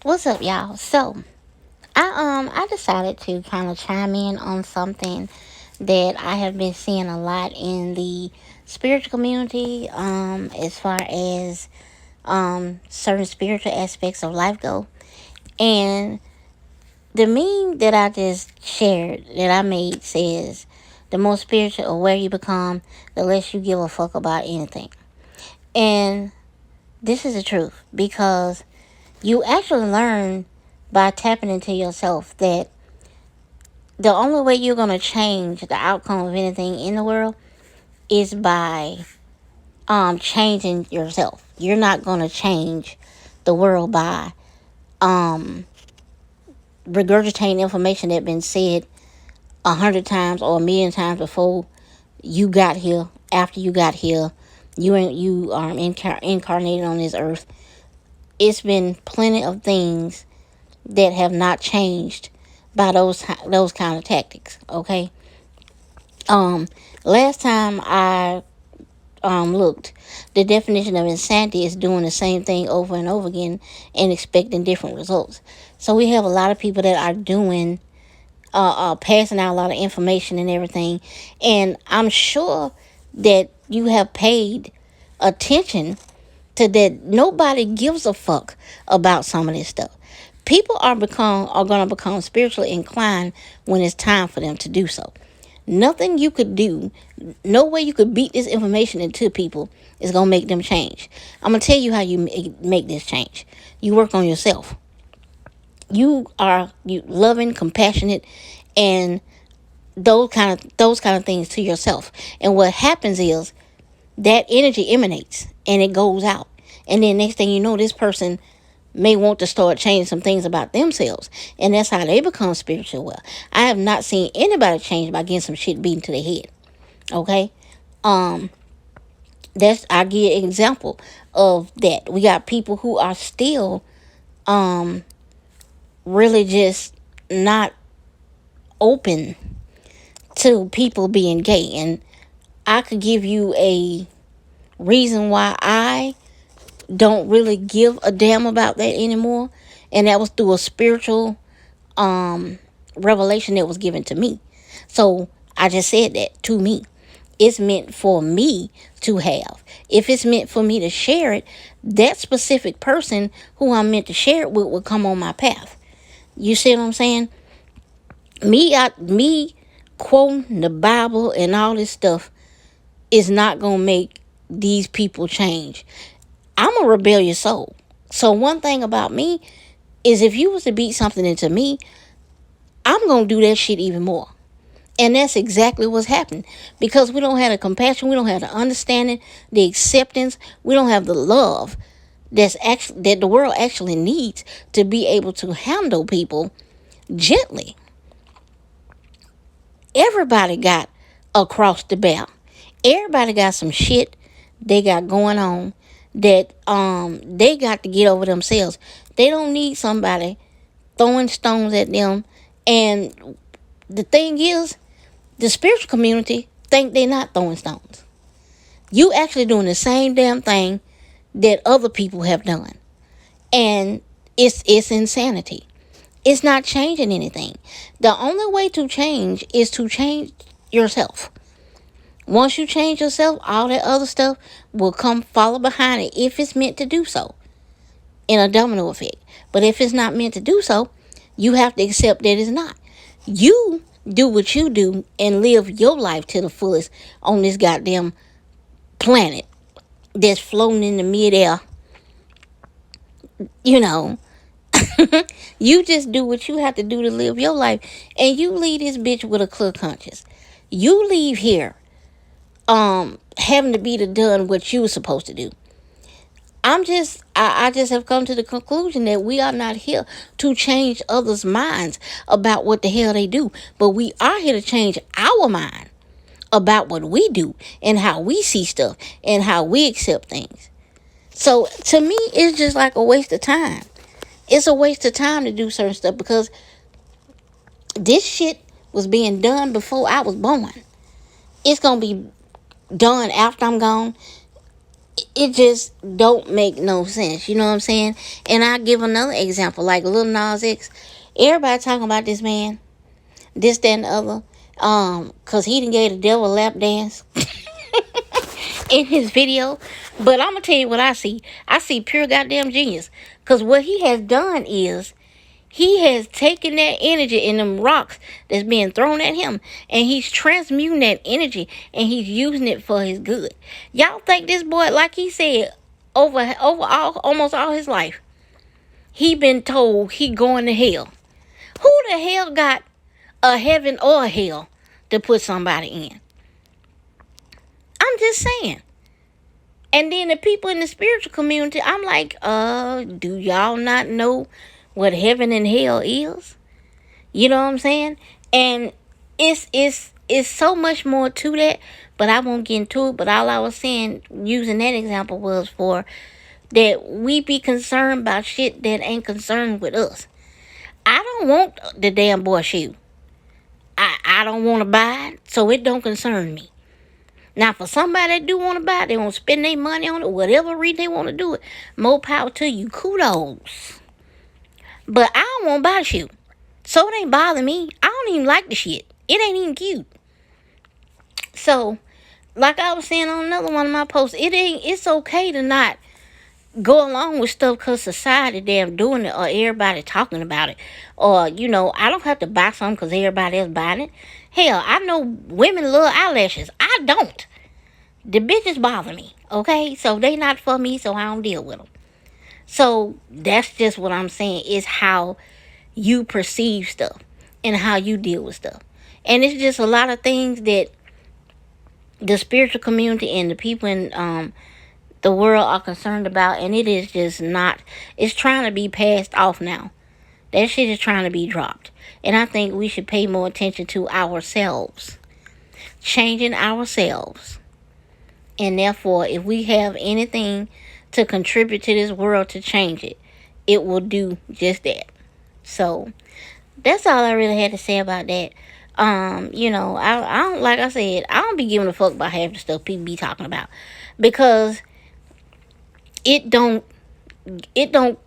What's up, y'all? So, I decided to kind of chime in on something that I have been seeing a lot in the spiritual community, as far as certain spiritual aspects of life go. And the meme that I just shared that I made says, "The more spiritual aware you become, the less you give a fuck about anything." And this is the truth because you actually learn by tapping into yourself that the only way you're going to change the outcome of anything in the world is by changing yourself. You're not going to change the world by um regurgitating information that been said 100 times or 1,000,000 times before you got here. After you got here, you incarnated on this earth. It's been plenty of things that have not changed by those kind of tactics. Okay. Um, Last time I looked, the definition of insanity is doing the same thing over and over again and expecting different results. So we have a lot of people that are doing passing out a lot of information and everything, and I'm sure that you have paid attention to that. Nobody gives a fuck about some of this stuff. People are gonna become spiritually inclined when it's time for them to do so. Nothing you could do, no way you could beat this information into people is gonna make them change. I'm gonna tell you how you make this change. You work on yourself. You loving, compassionate, and those kind of things to yourself. And what happens is that energy emanates and it goes out. And then next thing you know, this person may want to start changing some things about themselves. And that's how they become spiritual well. I have not seen anybody change by getting some shit beaten to their head. Okay? Um, that's I give an example of that. We got people who are still um really just not open to people being gay. And I could give you a reason why I don't really give a damn about that anymore. And that was through a spiritual um revelation that was given to me. So I just said that to me. It's meant for me to have. If it's meant for me to share it, that specific person who I'm meant to share it with will come on my path. You see what I'm saying? Me quoting the Bible and all this stuff is not gonna make these people change. I'm a rebellious soul. So one thing about me is if you was to beat something into me, I'm gonna do that shit even more. And that's exactly what's happened. Because we don't have the compassion, we don't have the understanding, the acceptance, we don't have the love that the world actually needs to be able to handle people gently. Everybody got across the bow. Everybody got some shit they got going on that they got to get over themselves. They don't need somebody throwing stones at them. And the thing is, the spiritual community think they're not throwing stones. You actually doing the same damn thing that other people have done. And it's insanity. It's not changing anything. The only way to change is to change yourself. Once you change yourself, all that other stuff will come follow behind it if it's meant to do so in a domino effect. But if it's not meant to do so, you have to accept that it's not. You do what you do and live your life to the fullest on this goddamn planet that's floating in the midair. You know, you just do what you have to do to live your life, and you leave this bitch with a clear conscience. You leave here having to be done what you were supposed to do. I just have come to the conclusion that we are not here to change others' minds about what the hell they do, but we are here to change our mind about what we do and how we see stuff and how we accept things. So to me, it's just like a waste of time. It's a waste of time to do certain stuff because this shit was being done before I was born. It's gonna be done after I'm gone. It just don't make no sense. You know what I'm saying? And I give another example, like Lil Nas X. Everybody talking about this man, this, that, and the other. Cause he done gave the devil a lap dance in his video. But I'm gonna tell you what I see. I see pure goddamn genius. Cause what he has done is he has taken that energy and them rocks that's being thrown at him, and he's transmuting that energy, and he's using it for his good. Y'all think this boy, like he said, over almost all his life, he been told he going to hell. Who the hell got a heaven or a hell to put somebody in? I'm just saying. And then the people in the spiritual community, I'm like, do y'all not know what heaven and hell is? You know what I'm saying? And it's so much more to that, but I won't get into it. But all I was saying, using that example, was for that we be concerned about shit that ain't concerned with us. I don't want the damn boy shoe. I don't want to buy it, so it don't concern me. Now, for somebody that do want to buy it, they want to spend their money on it, whatever reason they want to do it, more power to you. Kudos. But I don't want to buy the shoe. So it ain't bothering me. I don't even like the shit. It ain't even cute. So, like I was saying on another one of my posts, it's okay to not go along with stuff because society damn doing it, or everybody talking about it. Or, I don't have to buy something because everybody else buying it. Hell, I know women love eyelashes. I don't. The bitches bother me, okay? So they not for me, so I don't deal with them. So that's just what I'm saying, is how you perceive stuff and how you deal with stuff. And it's just a lot of things that the spiritual community and the people in the world are concerned about, and it is just not, it's trying to be passed off now. That shit is trying to be dropped. And I think we should pay more attention to ourselves. Changing ourselves. And therefore, if we have anything to contribute to this world to change it, it will do just that. So, that's all I really had to say about that. I don't, like I said, I don't be giving a fuck about half the stuff people be talking about. Because it don't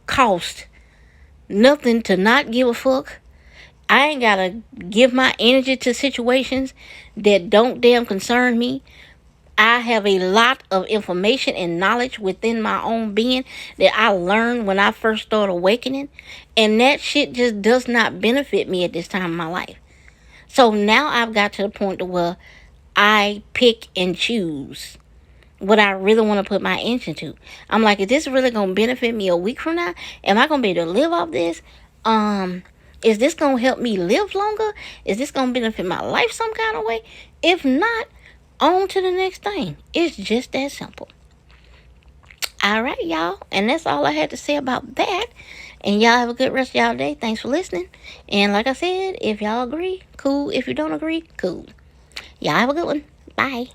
cost nothing to not give a fuck. I ain't gotta give my energy to situations that don't damn concern me. I have a lot of information and knowledge within my own being that I learned when I first started awakening. And that shit just does not benefit me at this time in my life. So now I've got to the point to where I pick and choose what I really want to put my energy to. I'm like, is this really going to benefit me a week from now? Am I going to be able to live off this? Is this going to help me live longer? Is this going to benefit my life some kind of way? If not, on to the next thing. It's just that simple. All right, y'all. And that's all I had to say about that. And y'all have a good rest of y'all day. Thanks for listening. And like I said, if y'all agree, cool. If you don't agree, cool. Y'all have a good one. Bye.